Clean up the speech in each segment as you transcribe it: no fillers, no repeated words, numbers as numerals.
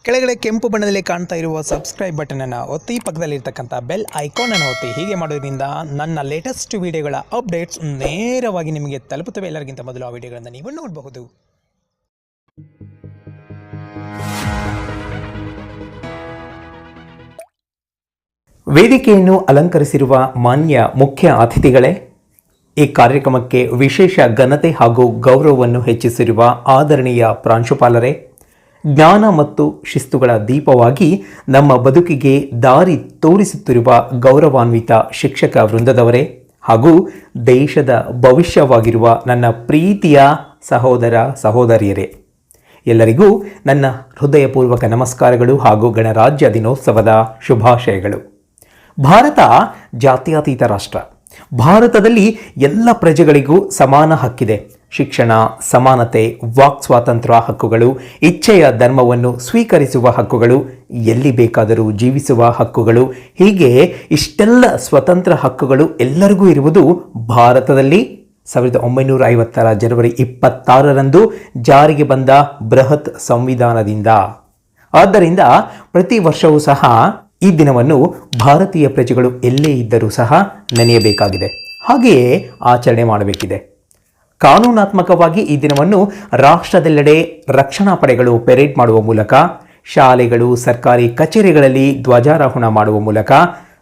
ಕೆಳಗಡೆ ಕೆಂಪು ಬಣ್ಣದಲ್ಲಿ ಕಾಣ್ತಾ ಇರುವ ಸಬ್ಸ್ಕ್ರೈಬ್ ಬಟನನ್ನು ಒತ್ತಿ, ಪಕ್ಕದಲ್ಲಿರ್ತಕ್ಕಂಥ ಬೆಲ್ ಐಕಾನನ್ನು ಒತ್ತಿ. ಹೀಗೆ ಮಾಡೋದ್ರಿಂದ ನನ್ನ ಲೇಟೆಸ್ಟ್ ವಿಡಿಯೋಗಳ ಅಪ್ಡೇಟ್ಸ್ ನೇರವಾಗಿ ನಿಮಗೆ ತಲುಪುತ್ತವೆ. ಎಲ್ಲರಿಗಿಂತ ಮೊದಲು ಆ ವಿಡಿಯೋಗಳನ್ನು ನೀವು ನೋಡಬಹುದು. ವೇದಿಕೆಯನ್ನು ಅಲಂಕರಿಸಿರುವ ಮಾನ್ಯ ಮುಖ್ಯ ಅತಿಥಿಗಳೇ, ಈ ಕಾರ್ಯಕ್ರಮಕ್ಕೆ ವಿಶೇಷ ಘನತೆ ಹಾಗೂ ಗೌರವವನ್ನು ಹೆಚ್ಚಿಸಿರುವ ಆದರಣೀಯ ಪ್ರಾಂಶುಪಾಲರೇ, ಜ್ಞಾನ ಮತ್ತು ಶಿಸ್ತುಗಳ ದೀಪವಾಗಿ ನಮ್ಮ ಬದುಕಿಗೆ ದಾರಿ ತೋರಿಸುತ್ತಿರುವ ಗೌರವಾನ್ವಿತ ಶಿಕ್ಷಕ ವೃಂದದವರೇ ಹಾಗೂ ದೇಶದ ಭವಿಷ್ಯವಾಗಿರುವ ನನ್ನ ಪ್ರೀತಿಯ ಸಹೋದರ ಸಹೋದರಿಯರೇ, ಎಲ್ಲರಿಗೂ ನನ್ನ ಹೃದಯಪೂರ್ವಕ ನಮಸ್ಕಾರಗಳು ಹಾಗೂ ಗಣರಾಜ್ಯ ದಿನೋತ್ಸವದ ಶುಭಾಶಯಗಳು. ಭಾರತ ಜಾತ್ಯತೀತ ರಾಷ್ಟ್ರ. ಭಾರತದಲ್ಲಿ ಎಲ್ಲ ಪ್ರಜೆಗಳಿಗೂ ಸಮಾನ ಹಕ್ಕಿದೆ. ಶಿಕ್ಷಣ, ಸಮಾನತೆ, ವಾಕ್ ಸ್ವಾತಂತ್ರ್ಯ ಹಕ್ಕುಗಳು, ಇಚ್ಛೆಯ ಧರ್ಮವನ್ನು ಸ್ವೀಕರಿಸುವ ಹಕ್ಕುಗಳು, ಎಲ್ಲಿ ಬೇಕಾದರೂ ಜೀವಿಸುವ ಹಕ್ಕುಗಳು, ಹೀಗೆ ಇಷ್ಟೆಲ್ಲ ಸ್ವತಂತ್ರ ಹಕ್ಕುಗಳು ಎಲ್ಲರಿಗೂ ಇರುವುದು ಭಾರತದಲ್ಲಿ 1950 ಜನವರಿ 26 ಜಾರಿಗೆ ಬಂದ ಬೃಹತ್ ಸಂವಿಧಾನದಿಂದ. ಆದ್ದರಿಂದ ಪ್ರತಿ ವರ್ಷವೂ ಸಹ ಈ ದಿನವನ್ನು ಭಾರತೀಯ ಪ್ರಜೆಗಳು ಎಲ್ಲೇ ಇದ್ದರೂ ಸಹ ನೆನೆಯಬೇಕಾಗಿದೆ, ಹಾಗೆಯೇ ಆಚರಣೆ ಮಾಡಬೇಕಿದೆ. ಕಾನೂನಾತ್ಮಕವಾಗಿ ಈ ದಿನವನ್ನು ರಾಷ್ಟ್ರದೆಲ್ಲೆಡೆ ರಕ್ಷಣಾ ಪಡೆಗಳು ಪೆರೇಡ್ ಮಾಡುವ ಮೂಲಕ, ಶಾಲೆಗಳು, ಸರ್ಕಾರಿ ಕಚೇರಿಗಳಲ್ಲಿ ಧ್ವಜಾರೋಹಣ ಮಾಡುವ ಮೂಲಕ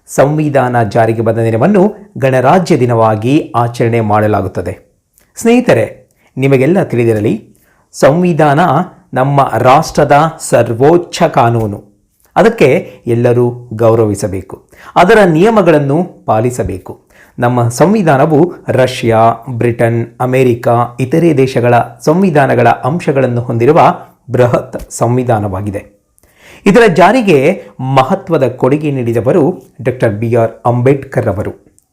ಸಂವಿಧಾನ ಜಾರಿಗೆ ಬಂದ ದಿನವನ್ನು ಗಣರಾಜ್ಯ ದಿನವಾಗಿ ಆಚರಣೆ ಮಾಡಲಾಗುತ್ತದೆ. ಸ್ನೇಹಿತರೆ, ನಿಮಗೆಲ್ಲ ತಿಳಿದಿರಲಿ, ಸಂವಿಧಾನ ನಮ್ಮ ರಾಷ್ಟ್ರದ ಸರ್ವೋಚ್ಚ ಕಾನೂನು. ಅದಕ್ಕೆ ಎಲ್ಲರೂ ಗೌರವಿಸಬೇಕು, ಅದರ ನಿಯಮಗಳನ್ನು ಪಾಲಿಸಬೇಕು. ನಮ್ಮ ಸಂವಿಧಾನವು ರಷ್ಯಾ, ಬ್ರಿಟನ್, ಅಮೆರಿಕ, ಇತರೆ ದೇಶಗಳ ಸಂವಿಧಾನಗಳ ಅಂಶಗಳನ್ನು ಹೊಂದಿರುವ ಬೃಹತ್ ಸಂವಿಧಾನವಾಗಿದೆ. ಇದರ ಜಾರಿಗೆ ಮಹತ್ವದ ಕೊಡುಗೆ ನೀಡಿದವರು ಡಾಕ್ಟರ್ BR ಅಂಬೇಡ್ಕರ್ ಅವರು.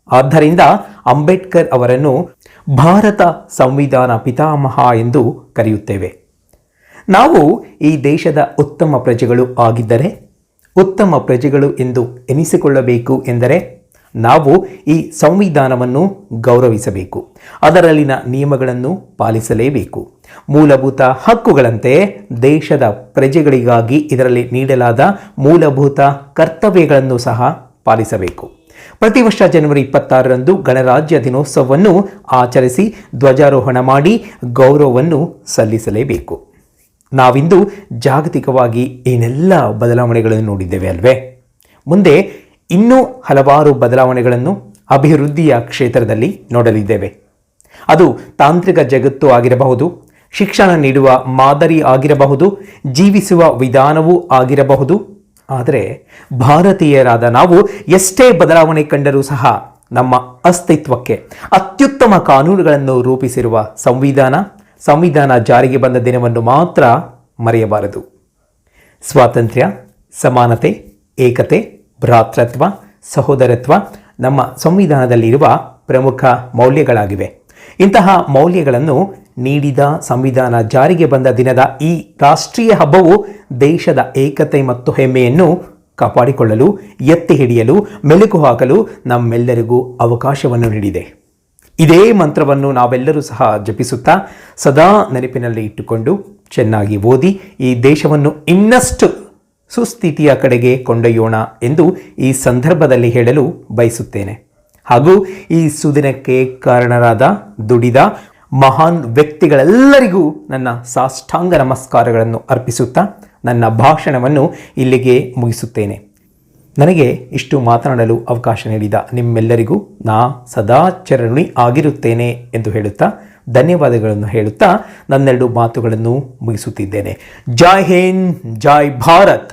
ಆದ್ದರಿಂದ ಅಂಬೇಡ್ಕರ್ ಅವರನ್ನು ಭಾರತ ಸಂವಿಧಾನ ಪಿತಾಮಹ ಎಂದು ಕರೆಯುತ್ತೇವೆ. ನಾವು ಈ ದೇಶದ ಉತ್ತಮ ಪ್ರಜೆಗಳು ಆಗಿದ್ದರೆ, ಉತ್ತಮ ಪ್ರಜೆಗಳು ಎಂದು ಎನಿಸಿಕೊಳ್ಳಬೇಕು ಎಂದರೆ ನಾವು ಈ ಸಂವಿಧಾನವನ್ನು ಗೌರವಿಸಬೇಕು, ಅದರಲ್ಲಿನ ನಿಯಮಗಳನ್ನು ಪಾಲಿಸಲೇಬೇಕು. ಮೂಲಭೂತ ಹಕ್ಕುಗಳಂತೆ ದೇಶದ ಪ್ರಜೆಗಳಿಗಾಗಿ ಇದರಲ್ಲಿ ನೀಡಲಾದ ಮೂಲಭೂತ ಕರ್ತವ್ಯಗಳನ್ನು ಸಹ ಪಾಲಿಸಬೇಕು. ಪ್ರತಿ ವರ್ಷ ಜನವರಿ 26 ಗಣರಾಜ್ಯ ದಿನೋತ್ಸವವನ್ನು ಆಚರಿಸಿ ಧ್ವಜಾರೋಹಣ ಮಾಡಿ ಗೌರವವನ್ನು ಸಲ್ಲಿಸಲೇಬೇಕು. ನಾವಿಂದು ಜಾಗತಿಕವಾಗಿ ಏನೆಲ್ಲ ಬದಲಾವಣೆಗಳನ್ನು ನೋಡಿದ್ದೇವೆ ಅಲ್ವೇ? ಮುಂದೆ ಇನ್ನೂ ಹಲವಾರು ಬದಲಾವಣೆಗಳನ್ನು ಅಭಿವೃದ್ಧಿಯ ಕ್ಷೇತ್ರದಲ್ಲಿ ನೋಡಲಿದ್ದೇವೆ. ಅದು ತಾಂತ್ರಿಕ ಜಗತ್ತು ಆಗಿರಬಹುದು, ಶಿಕ್ಷಣ ನೀಡುವ ಮಾದರಿ ಆಗಿರಬಹುದು, ಜೀವಿಸುವ ವಿಧಾನವೂ ಆಗಿರಬಹುದು. ಆದರೆ ಭಾರತೀಯರಾದ ನಾವು ಎಷ್ಟೇ ಬದಲಾವಣೆ ಕಂಡರೂ ಸಹ ನಮ್ಮ ಅಸ್ತಿತ್ವಕ್ಕೆ ಅತ್ಯುತ್ತಮ ಕಾನೂನುಗಳನ್ನು ರೂಪಿಸಿರುವ ಸಂವಿಧಾನ ಜಾರಿಗೆ ಬಂದ ದಿನವನ್ನು ಮಾತ್ರ ಮರೆಯಬಾರದು. ಸ್ವಾತಂತ್ರ್ಯ, ಸಮಾನತೆ, ಏಕತೆ, ಭ್ರಾತೃತ್ವ, ಸಹೋದರತ್ವ ನಮ್ಮ ಸಂವಿಧಾನದಲ್ಲಿರುವ ಪ್ರಮುಖ ಮೌಲ್ಯಗಳಾಗಿವೆ. ಇಂತಹ ಮೌಲ್ಯಗಳನ್ನು ನೀಡಿದ ಸಂವಿಧಾನ ಜಾರಿಗೆ ಬಂದ ದಿನದ ಈ ರಾಷ್ಟ್ರೀಯ ಹಬ್ಬವು ದೇಶದ ಏಕತೆ ಮತ್ತು ಹೆಮ್ಮೆಯನ್ನು ಕಾಪಾಡಿಕೊಳ್ಳಲು, ಎತ್ತಿ ಹಿಡಿಯಲು, ಮೆಲುಕು ಹಾಕಲು ನಮ್ಮೆಲ್ಲರಿಗೂ ಅವಕಾಶವನ್ನು ನೀಡಿದೆ. ಇದೇ ಮಂತ್ರವನ್ನು ನಾವೆಲ್ಲರೂ ಸಹ ಜಪಿಸುತ್ತಾ ಸದಾ ನೆನಪಿನಲ್ಲಿ ಇಟ್ಟುಕೊಂಡು ಚೆನ್ನಾಗಿ ಓದಿ ಈ ದೇಶವನ್ನು ಇನ್ನಷ್ಟು ಸುಸ್ಥಿತಿಯ ಕಡೆಗೆ ಕೊಂಡೊಯ್ಯೋಣ ಎಂದು ಈ ಸಂದರ್ಭದಲ್ಲಿ ಹೇಳಲು ಬಯಸುತ್ತೇನೆ. ಹಾಗೂ ಈ ಸುದಿನಕ್ಕೆ ಕಾರಣರಾದ, ದುಡಿದ ಮಹಾನ್ ವ್ಯಕ್ತಿಗಳೆಲ್ಲರಿಗೂ ನನ್ನ ಸಾಷ್ಟಾಂಗ ನಮಸ್ಕಾರಗಳನ್ನು ಅರ್ಪಿಸುತ್ತಾ ನನ್ನ ಭಾಷಣವನ್ನು ಇಲ್ಲಿಗೆ ಮುಗಿಸುತ್ತೇನೆ. ನನಗೆ ಇಷ್ಟು ಮಾತನಾಡಲು ಅವಕಾಶ ನೀಡಿದ ನಿಮ್ಮೆಲ್ಲರಿಗೂ ನಾ ಸದಾ ಚಿರಋಣಿ ಆಗಿರುತ್ತೇನೆ ಎಂದು ಹೇಳುತ್ತಾ ಧನ್ಯವಾದಗಳನ್ನು ಹೇಳುತ್ತಾ ನನ್ನೆರಡು ಮಾತುಗಳನ್ನು ಮುಗಿಸುತ್ತಿದ್ದೇನೆ. ಜೈ ಹಿಂದ್, ಜೈ ಭಾರತ್.